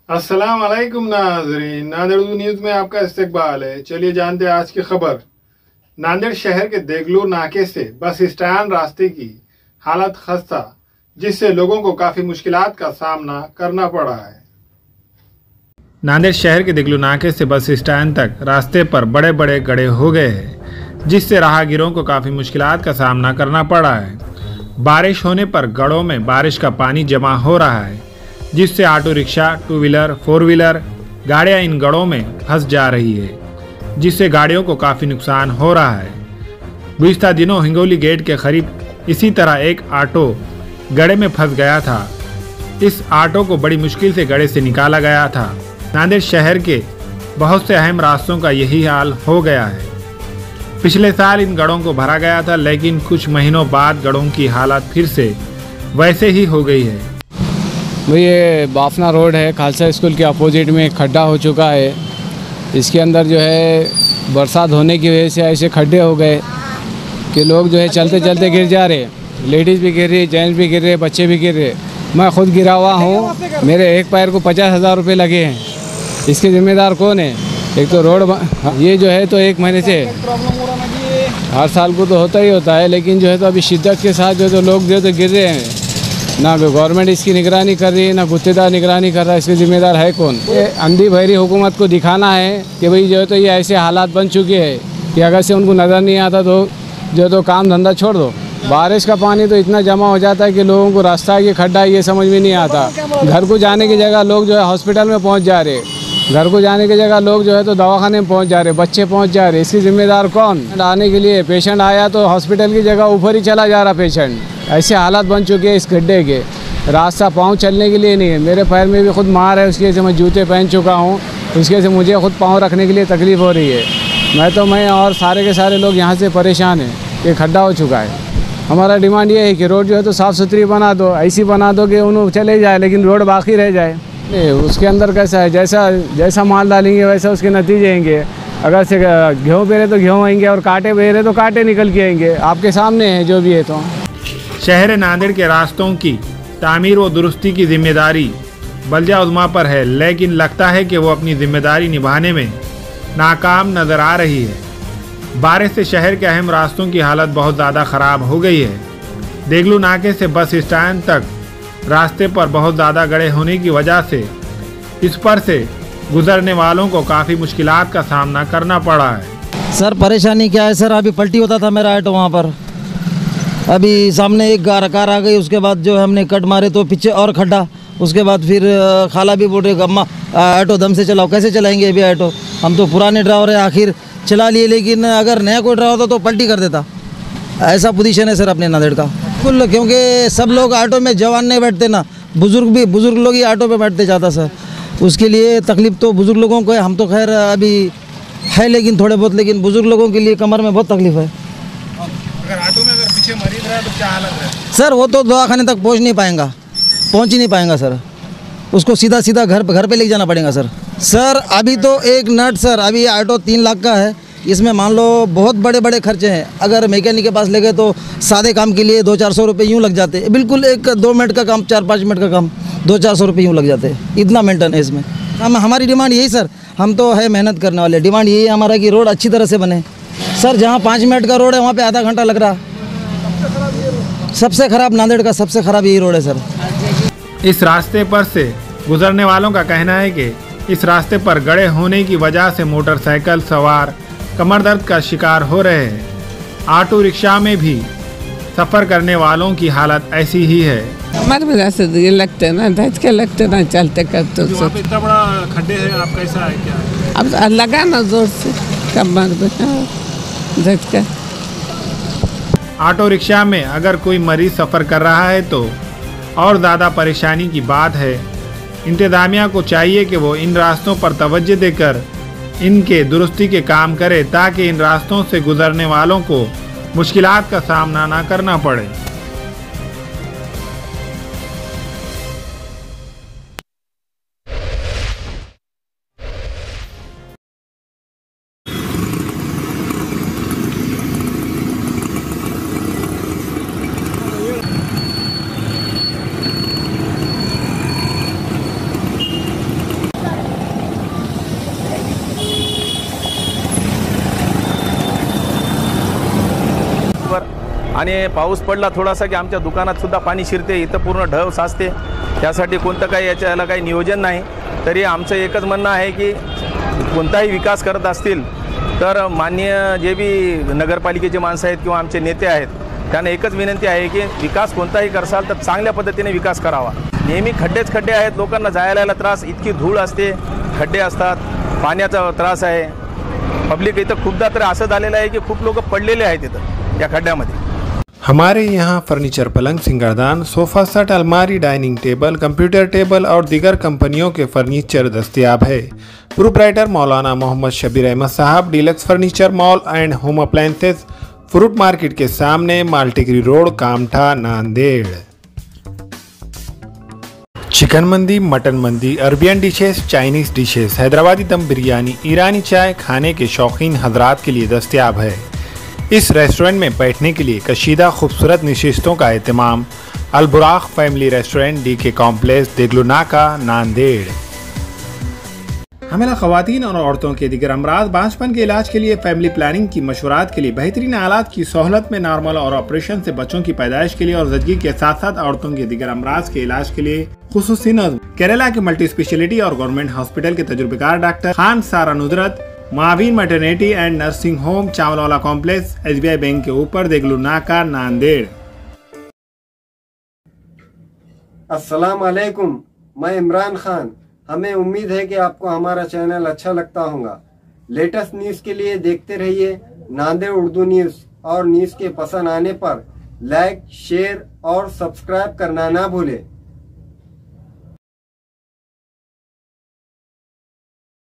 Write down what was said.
अस्सलाम वालेकुम नाज़रीन, नांदेड़ न्यूज़ में आपका इस्तकबाल है। चलिए जानते हैं आज की खबर। नांदेड़ शहर के देगलूर नाके से बस स्टैंड रास्ते की हालत खस्ता, जिससे लोगों को काफी मुश्किलात का सामना करना पड़ा है। नांदेड़ शहर के देगलूर नाके से बस स्टैंड तक रास्ते पर बड़े बड़े गड्ढे हो गए हैं, जिससे राहगीरों को काफी मुश्किलात का सामना करना पड़ा है। बारिश होने पर गड्ढों में बारिश का पानी जमा हो रहा है, जिससे auto rickshaw, two wheeler, four wheeler गाड़ियां इन गड्ढों में फंस जा रही है, जिससे गाड़ियों को काफ़ी नुकसान हो रहा है। गुज़िश्ता दिनों हिंगोली गेट के करीब इसी तरह एक ऑटो गड्ढे में फंस गया था। इस ऑटो को बड़ी मुश्किल से गड्ढे से निकाला गया था। नांदेड़ शहर के बहुत से अहम रास्तों का यही हाल हो गया है। पिछले साल इन गड्ढों को भरा गया था, लेकिन कुछ महीनों बाद गड्ढों की हालत फिर से वैसे ही हो गई है। भाई ये बाफना रोड है, खालसा स्कूल के अपोजिट में एक खड्डा हो चुका है। इसके अंदर जो है बरसात होने की वजह से ऐसे खड्डे हो गए कि लोग जो है चलते चलते गिर जा रहे। लेडीज़ भी गिर रही, जेंट्स भी गिर रहे, बच्चे भी गिर रहे। मैं खुद गिरा हुआ हूँ, मेरे एक पैर को 50,000 रुपये लगे हैं। इसके ज़िम्मेदार कौन है? एक तो रोड ये जो है तो 1 महीने से हर साल को तो होता ही होता है, लेकिन जो है तो अभी शिद्दत के साथ जो है तो लोग जो है तो गिर रहे हैं। ना गवर्नमेंट इसकी निगरानी कर रही है, ना गुत्तेदार निगरानी कर रहा है। इसके ज़िम्मेदार है कौन? ये अंधी बहरी हुकूमत को दिखाना है कि भाई जो है तो ये ऐसे हालात बन चुके हैं कि अगर से उनको नज़र नहीं आता तो जो है तो काम धंधा छोड़ दो। बारिश का पानी तो इतना जमा हो जाता है कि लोगों को रास्ता ये खड्डा ये समझ में नहीं आता। घर को जाने की जगह लोग जो है हॉस्पिटल में पहुँच जा रहे, घर को जाने की जगह लोग जो है तो दवाखाने में पहुँच जा रहे, बच्चे पहुँच जा रहे। इसकी ज़िम्मेदार कौन? आने के लिए पेशेंट आया तो हॉस्पिटल की जगह ऊपर ही चला जा रहा पेशेंट। ऐसे हालात बन चुके हैं इस गड्ढे के, रास्ता पाँव चलने के लिए नहीं है। मेरे पैर में भी खुद मार है, उसकी वजह से मैं जूते पहन चुका हूँ, उसकी वजह से मुझे खुद पाँव रखने के लिए तकलीफ़ हो रही है। मैं और सारे के सारे लोग यहाँ से परेशान हैं। ये खड्डा हो चुका है। हमारा डिमांड ये है कि रोड जो है तो साफ़ सुथरी बना दो, ऐसी बना दो कि उन्होंने चले जाए लेकिन रोड बाकी रह जाए। उसके अंदर कैसा है, जैसा माल डालेंगे वैसा उसके नतीजे आएंगे। अगर से गेहूँ बेरे तो गेहूँ आएंगे और कांटे बेरे तो कांटे निकल के आएंगे। आपके सामने है जो भी है। तो शहर नांदेड़ के रास्तों की तामीर व दुरुस्ती की जिम्मेदारी बल्दिया उज़्मा पर है, लेकिन लगता है कि वो अपनी जिम्मेदारी निभाने में नाकाम नज़र आ रही है। बारिश से शहर के अहम रास्तों की हालत बहुत ज़्यादा ख़राब हो गई है। देगलू नाके से बस स्टैंड तक रास्ते पर बहुत ज़्यादा गड्ढे होने की वजह से इस पर से गुजरने वालों को काफ़ी मुश्किलात का सामना करना पड़ा है। सर परेशानी क्या है सर, अभी पलटी होता था मेरा ऑटो वहाँ पर, अभी सामने एक कार आ गई, उसके बाद जो हमने कट मारे तो पीछे और खड्डा, उसके बाद फिर खाला भी बोल रहे अम्मा ऑटो दम से चलाओ। कैसे चलाएंगे अभी ऑटो? हम तो पुराने ड्राइवर है, आखिर चला लिए, लेकिन अगर नया कोई ड्राइवर होता तो पलटी कर देता। ऐसा पोजीशन है सर अपने नांदेड़ का बिल्कुल, क्योंकि सब लोग ऑटो में जवान नहीं बैठते ना, बुज़ुर्ग लोग ही ऑटो में बैठते ज़्यादा सर। उसके लिए तकलीफ़ तो बुज़ुर्ग लोगों को है। हम तो खैर अभी है लेकिन थोड़े बहुत, लेकिन बुज़ुर्ग लोगों के लिए कमर में बहुत तकलीफ़ है। अगर ऑटो में पीछे मरीज रहा तो क्या हालत है सर? वो तो दवाखाने तक पहुंच ही नहीं पाएगा सर। उसको सीधा घर पे लेके जाना पड़ेगा सर। अभी तो एक नट सर, अभी ऑटो 3 लाख का है, इसमें मान लो बहुत बड़े खर्चे हैं। अगर मैकेनिक के पास ले गए तो सादे काम के लिए 200-400 रुपये यूँ लग जाते हैं। बिल्कुल एक 2 मिनट का काम, 4-5 मिनट का काम 200-400 रुपये यूँ लग जाते हैं। इतना मेंटेनेंस में हमारी डिमांड यही सर, हम तो है मेहनत करने वाले। डिमांड यही है हमारा कि रोड अच्छी तरह से बने सर। जहाँ 5 मिनट का रोड है वहाँ पे आधा घंटा लग रहा। सबसे खराब नांदेड़ का सबसे खराब यही रोड है सर। इस रास्ते पर से गुजरने वालों का कहना है कि इस रास्ते पर गड्ढे होने की वजह से मोटरसाइकिल सवार कमर दर्द का शिकार हो रहे हैं। ऑटो रिक्शा में भी सफ़र करने वालों की हालत ऐसी ही है। हमारे वजह से ये लगते ना, धचके लगते ना चलते करते। इतना बड़ा खड्डे है, आप कैसा है क्या? अब लगा ना जोर से कमर धचका। ऑटो रिक्शा में अगर कोई मरीज सफ़र कर रहा है तो और ज़्यादा परेशानी की बात है। इंतज़ामिया को चाहिए कि वो इन रास्तों पर तवज्जो देकर इनके दुरुस्ती के काम करे, ताकि इन रास्तों से गुजरने वालों को मुश्किलात का सामना ना करना पड़े। आणि पाऊस पडला थोडासा की आमच्या दुकानात सुद्धा पाणी शिरते, इथं पूर्ण ढव साचते. त्यासाठी कोणतं काही याच्याला काही नियोजन नाही. तरी आमचं एकच म्हणणं आहे की कोणताही विकास करत असतील तर माननीय जे बी नगरपालिकेचे माणसं आहेत किंवा आमचे नेते आहेत त्यांना एकच विनंती आहे की विकास कोणताही करसाल तर चांगल्या पद्धतीने विकास करावा. नेहमी खड्डेच खड्डे आहेत, लोकांना जायला यायला त्रास, इतकी धूळ असते, खड्डे असतात, पाण्याचा त्रास आहे. पब्लिक इथं खूपदा तर असं झालेलं आहे की खूप लोक पडलेले आहेत इथं या खड्ड्यामध्ये. हमारे यहाँ फर्नीचर, पलंग, सिंगारदान, सोफ़ा सेट, अलमारी, डाइनिंग टेबल, कंप्यूटर टेबल और दीगर कंपनियों के फर्नीचर दस्तयाब है. प्रोप्राइटर मौलाना मोहम्मद शबीर अहमद साहब, deluxe furniture mall and home appliances, fruit market के सामने, माल्टीगिरी रोड, कामठा, नांदेड़. चिकन मंदी, मटन मंदी, Arabian dishes, Chinese dishes, Hyderabadi दम बिरयानी, ईरानी चाय खाने के शौकीन हजरात के लिए दस्तयाब है. इस रेस्टोरेंट में बैठने के लिए कशीदा खूबसूरत नशिस्तों का एहतमाम. Al Buraq family restaurant, DK complex, Deglur Naka, Nanded. हमें ख़वातीन और औरतों के दिगर अमराज, बांझपन के इलाज के लिए, फैमिली प्लानिंग की मशवरात के लिए, बेहतरीन आलात की सहूलत में, नॉर्मल और ऑपरेशन से बच्चों की पैदाइश के लिए और ज़चगी के साथ साथ औरतों के दिगर अमराज के इलाज के लिए खुसूसी नज़्म. केरला के मल्टी स्पेशलिटी और गवर्नमेंट हॉस्पिटल के तजुर्बेकार doctor Khan Sara Nusrat, Mavin maternity and nursing home, Chawalwala complex, SBI bank के ऊपर, देगलू नाका, नांदेड़. अस्सलाम वालेकुम, मैं इमरान खान. हमें उम्मीद है कि आपको हमारा चैनल अच्छा लगता होगा. लेटेस्ट न्यूज़ के लिए देखते रहिए नांदेड़ उर्दू न्यूज़ और न्यूज़ के पसंद आने पर लाइक, शेयर और सब्सक्राइब करना ना भूलें.